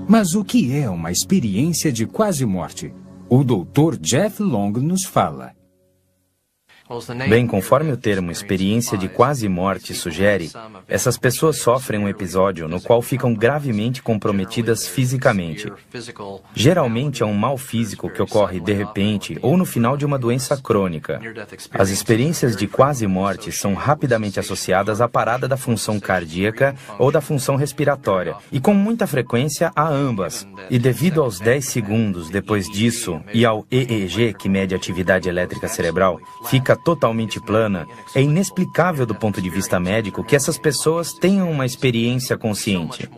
Mas o que é uma experiência de quase-morte? O Dr. Jeff Long nos fala. Bem, conforme o termo experiência de quase-morte sugere, essas pessoas sofrem um episódio no qual ficam gravemente comprometidas fisicamente. Geralmente é um mal físico que ocorre de repente ou no final de uma doença crônica. As experiências de quase-morte são rapidamente associadas à parada da função cardíaca ou da função respiratória, e com muita frequência a ambas. E devido aos 10 segundos depois disso e ao EEG, que mede a atividade elétrica cerebral, fica totalmente plana, é inexplicável do ponto de vista médico que essas pessoas tenham uma experiência consciente.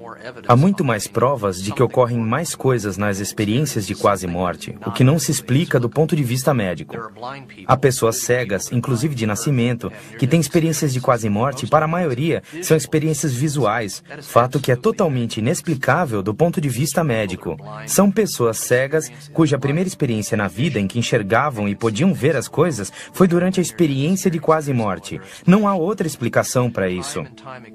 Há muito mais provas de que ocorrem mais coisas nas experiências de quase-morte, o que não se explica do ponto de vista médico. Há pessoas cegas, inclusive de nascimento, que têm experiências de quase-morte e, para a maioria, são experiências visuais, fato que é totalmente inexplicável do ponto de vista médico. São pessoas cegas cuja primeira experiência na vida em que enxergavam e podiam ver as coisas foi durante a experiência de quase-morte. Não há outra explicação para isso.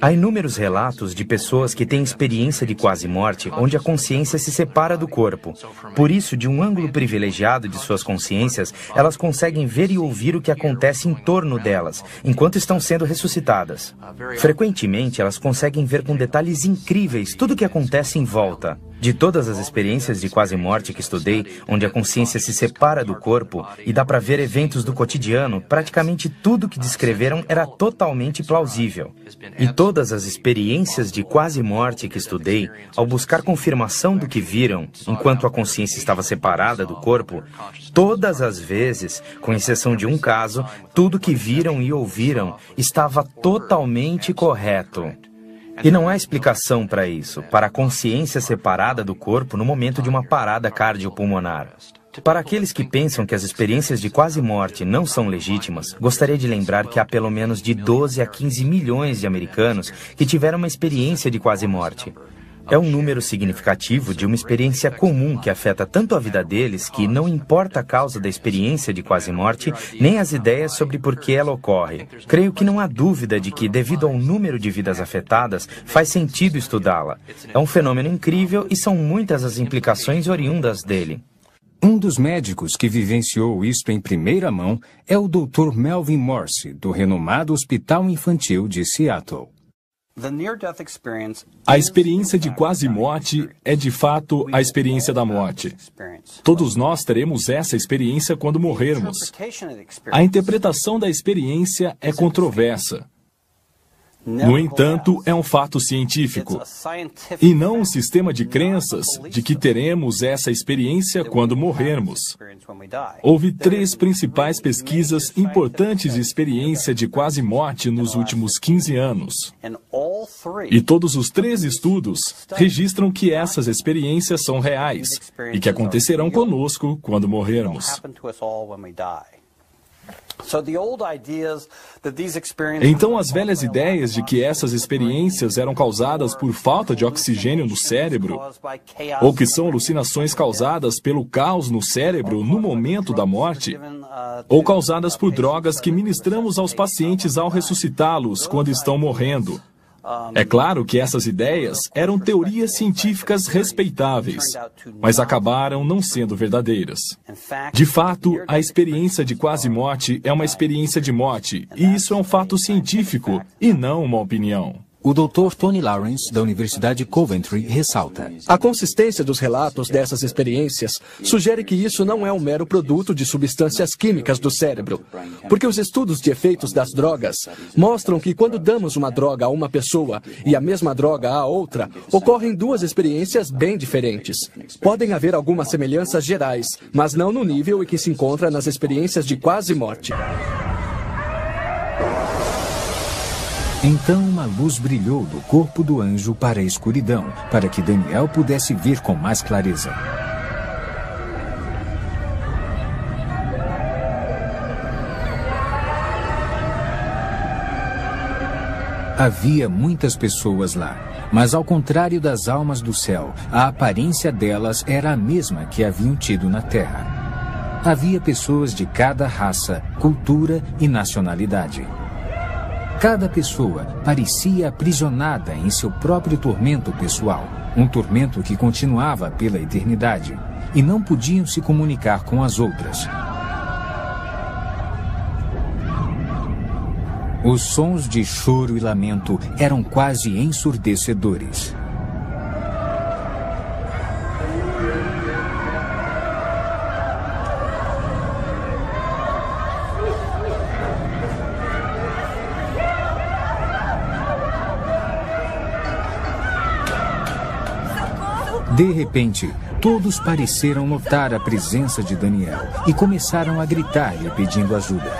Há inúmeros relatos de pessoas que têm experiência de quase-morte onde a consciência se separa do corpo. Por isso, de um ângulo privilegiado de suas consciências, elas conseguem ver e ouvir o que acontece em torno delas, enquanto estão sendo ressuscitadas. Frequentemente, elas conseguem ver com detalhes incríveis tudo o que acontece em volta. De todas as experiências de quase-morte que estudei, onde a consciência se separa do corpo e dá para ver eventos do cotidiano, praticamente tudo que descreveram era totalmente plausível. E todas as experiências de quase-morte que estudei, ao buscar confirmação do que viram, enquanto a consciência estava separada do corpo, todas as vezes, com exceção de um caso, tudo que viram e ouviram estava totalmente correto. E não há explicação para isso, para a consciência separada do corpo no momento de uma parada cardiopulmonar. Para aqueles que pensam que as experiências de quase-morte não são legítimas, gostaria de lembrar que há pelo menos de 12 a 15 milhões de americanos que tiveram uma experiência de quase-morte. É um número significativo de uma experiência comum que afeta tanto a vida deles que não importa a causa da experiência de quase-morte, nem as ideias sobre por que ela ocorre. Creio que não há dúvida de que, devido ao número de vidas afetadas, faz sentido estudá-la. É um fenômeno incrível e são muitas as implicações oriundas dele. Um dos médicos que vivenciou isto em primeira mão é o Dr. Melvin Morse, do renomado Hospital Infantil de Seattle. A experiência de quase-morte é, de fato, a experiência da morte. Todos nós teremos essa experiência quando morrermos. A interpretação da experiência é controversa. No entanto, é um fato científico, e não um sistema de crenças de que teremos essa experiência quando morrermos. Houve 3 principais pesquisas importantes de experiência de quase-morte nos últimos 15 anos. E todos os 3 estudos registram que essas experiências são reais e que acontecerão conosco quando morrermos. Então, as velhas ideias de que essas experiências eram causadas por falta de oxigênio no cérebro, ou que são alucinações causadas pelo caos no cérebro no momento da morte, ou causadas por drogas que ministramos aos pacientes ao ressuscitá-los quando estão morrendo. É claro que essas ideias eram teorias científicas respeitáveis, mas acabaram não sendo verdadeiras. De fato, a experiência de quase-morte é uma experiência de morte, e isso é um fato científico e não uma opinião. O Dr. Tony Lawrence, da Universidade Coventry, ressalta: a consistência dos relatos dessas experiências sugere que isso não é um mero produto de substâncias químicas do cérebro, porque os estudos de efeitos das drogas mostram que quando damos uma droga a uma pessoa e a mesma droga a outra, ocorrem 2 experiências bem diferentes. Podem haver algumas semelhanças gerais, mas não no nível em que se encontra nas experiências de quase-morte. Então uma luz brilhou do corpo do anjo para a escuridão, para que Daniel pudesse ver com mais clareza. Havia muitas pessoas lá, mas ao contrário das almas do céu, a aparência delas era a mesma que haviam tido na terra. Havia pessoas de cada raça, cultura e nacionalidade. Cada pessoa parecia aprisionada em seu próprio tormento pessoal. um tormento que continuava pela eternidade, e não podiam se comunicar com as outras. Os sons de choro e lamento eram quase ensurdecedores. De repente, todos pareceram notar a presença de Daniel e começaram a gritar-lhe pedindo ajuda.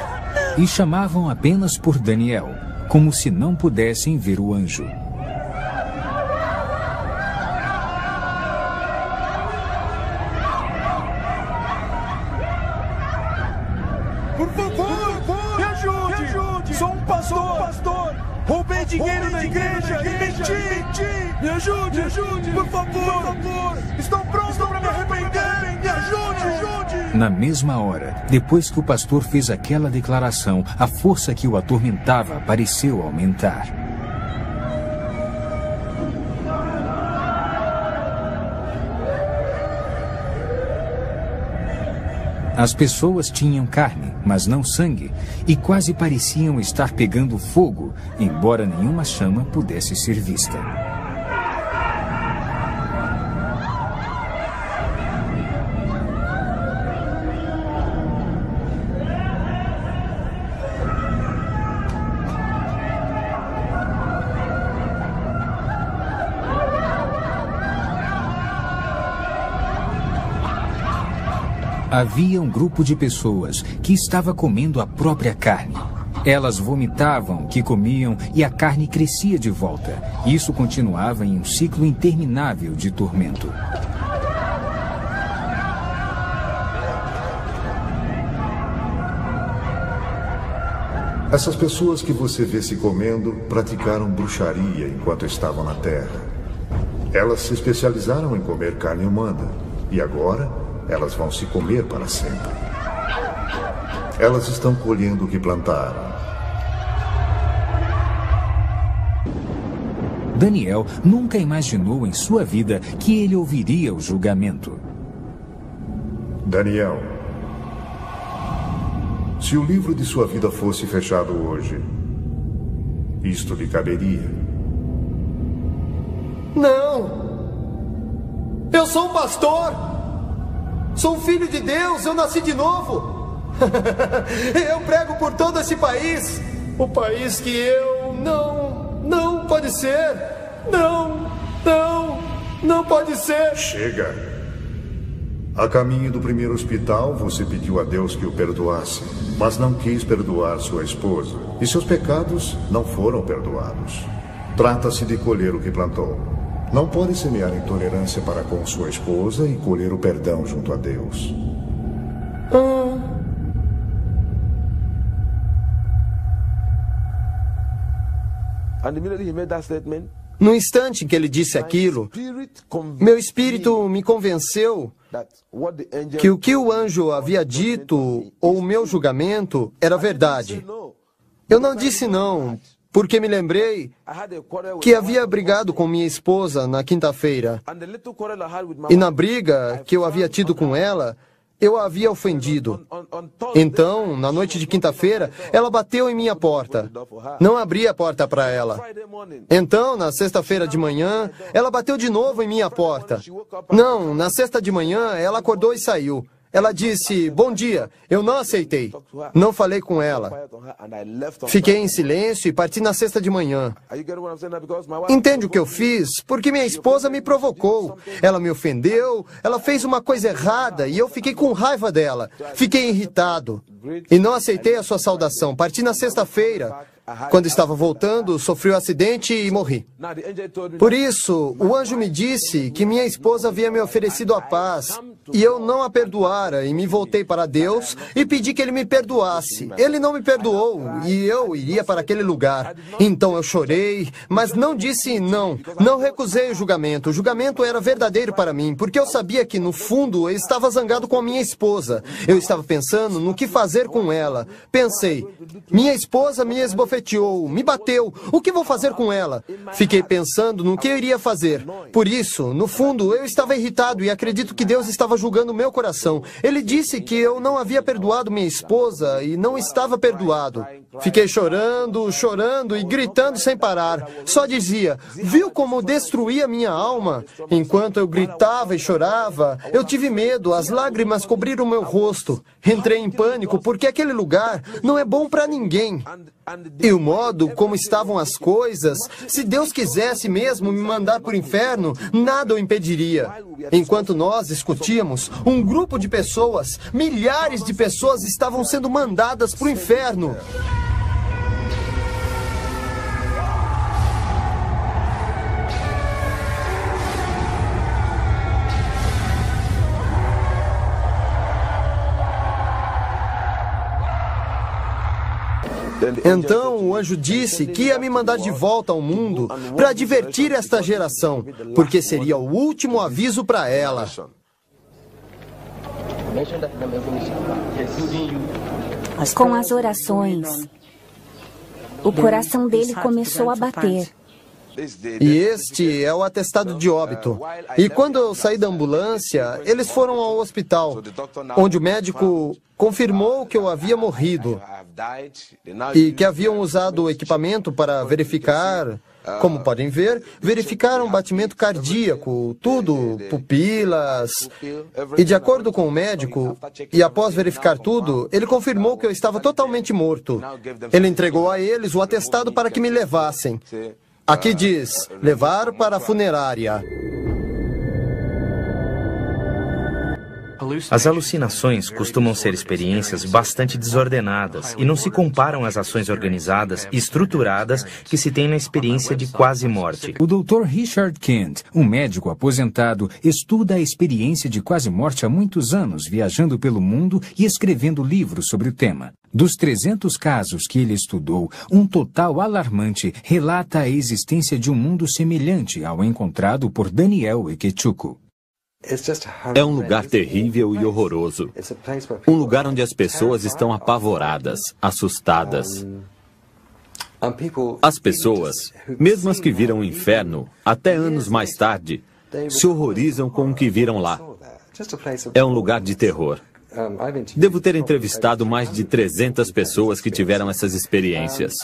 E chamavam apenas por Daniel, como se não pudessem ver o anjo. Por favor, me ajude! Sou um pastor! Roubei dinheiro da igreja e menti! Me ajude! Por favor! Estou pronto para me arrepender! Me ajude! Na mesma hora, depois que o pastor fez aquela declaração, a força que o atormentava pareceu aumentar. As pessoas tinham carne, mas não sangue, e quase pareciam estar pegando fogo, embora nenhuma chama pudesse ser vista. Havia um grupo de pessoas que estava comendo a própria carne. Elas vomitavam o que comiam e a carne crescia de volta. Isso continuava em um ciclo interminável de tormento. Essas pessoas que você vê se comendo praticaram bruxaria enquanto estavam na Terra. Elas se especializaram em comer carne humana e agora elas vão se comer para sempre. Elas estão colhendo o que plantaram. Daniel nunca imaginou em sua vida que ele ouviria o julgamento. Daniel, se o livro de sua vida fosse fechado hoje, isto lhe caberia? Não! Eu sou um pastor! Sou um filho de Deus, eu nasci de novo. Eu prego por todo esse país. O país que eu não pode ser. Não pode ser. Chega. A caminho do primeiro hospital, você pediu a Deus que o perdoasse, mas não quis perdoar sua esposa. E seus pecados não foram perdoados. Trata-se de colher o que plantou. Não pode semear intolerância para com sua esposa e colher o perdão junto a Deus. No instante em que ele disse aquilo, meu espírito me convenceu que o que o anjo havia dito, ou o meu julgamento, era verdade. Eu não disse não, porque me lembrei que havia brigado com minha esposa na quinta-feira. E na briga que eu havia tido com ela, eu a havia ofendido. Então, na noite de quinta-feira, ela bateu em minha porta. Não abri a porta para ela. Então, na sexta-feira de manhã, ela bateu de novo em minha porta. Não, na sexta de manhã, ela acordou e saiu. Ela disse, bom dia. Eu não aceitei. Não falei com ela. Fiquei em silêncio e parti na sexta de manhã. Entende o que eu fiz? Porque minha esposa me provocou. Ela me ofendeu, ela fez uma coisa errada e eu fiquei com raiva dela. Fiquei irritado. E não aceitei a sua saudação. Parti na sexta-feira. Quando estava voltando, sofri um acidente e morri. Por isso, o anjo me disse que minha esposa havia me oferecido a paz. e eu não a perdoara, e me voltei para Deus e pedi que Ele me perdoasse. Ele não me perdoou, e eu iria para aquele lugar. Então eu chorei, mas não disse não. Não recusei o julgamento. O julgamento era verdadeiro para mim, porque eu sabia que, no fundo, eu estava zangado com a minha esposa. Eu estava pensando no que fazer com ela. Pensei, minha esposa me esbofeteou, me bateu, o que vou fazer com ela? Fiquei pensando no que eu iria fazer. Por isso, no fundo, eu estava irritado e acredito que Deus estava julgando o meu coração. Ele disse que eu não havia perdoado minha esposa e não estava perdoado. Fiquei chorando, chorando e gritando sem parar. Só dizia, viu como destruía minha alma? Enquanto eu gritava e chorava, eu tive medo, as lágrimas cobriram meu rosto. Entrei em pânico porque aquele lugar não é bom para ninguém. E o modo como estavam as coisas, se Deus quisesse mesmo me mandar para o inferno, nada o impediria. Enquanto nós discutíamos, um grupo de pessoas, milhares de pessoas estavam sendo mandadas para o inferno. Então o anjo disse que ia me mandar de volta ao mundo para advertir esta geração, porque seria o último aviso para ela. Com as orações, o coração dele começou a bater. E este é o atestado de óbito. E quando eu saí da ambulância, eles foram ao hospital, onde o médico confirmou que eu havia morrido e que haviam usado o equipamento para verificar, como podem ver, verificaram batimento cardíaco, tudo, pupilas. E de acordo com o médico, e após verificar tudo, ele confirmou que eu estava totalmente morto. Ele entregou a eles o atestado para que me levassem. Aqui diz, levar para a funerária. As alucinações costumam ser experiências bastante desordenadas e não se comparam às ações organizadas e estruturadas que se tem na experiência de quase morte. O Dr. Richard Kent, um médico aposentado, estuda a experiência de quase morte há muitos anos, viajando pelo mundo e escrevendo livros sobre o tema. Dos 300 casos que ele estudou, um total alarmante relata a existência de um mundo semelhante ao encontrado por Daniel Ikechukwu. É um lugar terrível e horroroso. Um lugar onde as pessoas estão apavoradas, assustadas. As pessoas, mesmo as que viram o inferno, até anos mais tarde, se horrorizam com o que viram lá. É um lugar de terror. Devo ter entrevistado mais de 300 pessoas que tiveram essas experiências.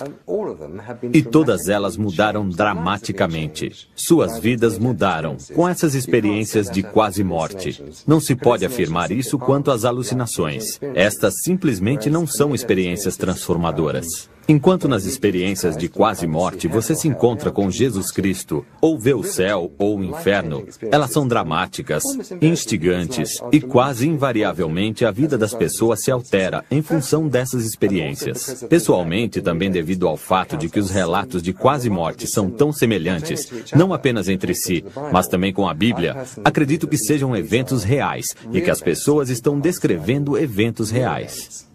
E todas elas mudaram dramaticamente. Suas vidas mudaram com essas experiências de quase morte. Não se pode afirmar isso quanto às alucinações. Estas simplesmente não são experiências transformadoras. Enquanto nas experiências de quase morte você se encontra com Jesus Cristo, ou vê o céu ou o inferno, elas são dramáticas, instigantes e quase invariavelmente a vida das pessoas se altera em função dessas experiências. Pessoalmente, também devido ao fato de que os relatos de quase morte são tão semelhantes, não apenas entre si, mas também com a Bíblia, acredito que sejam eventos reais e que as pessoas estão descrevendo eventos reais.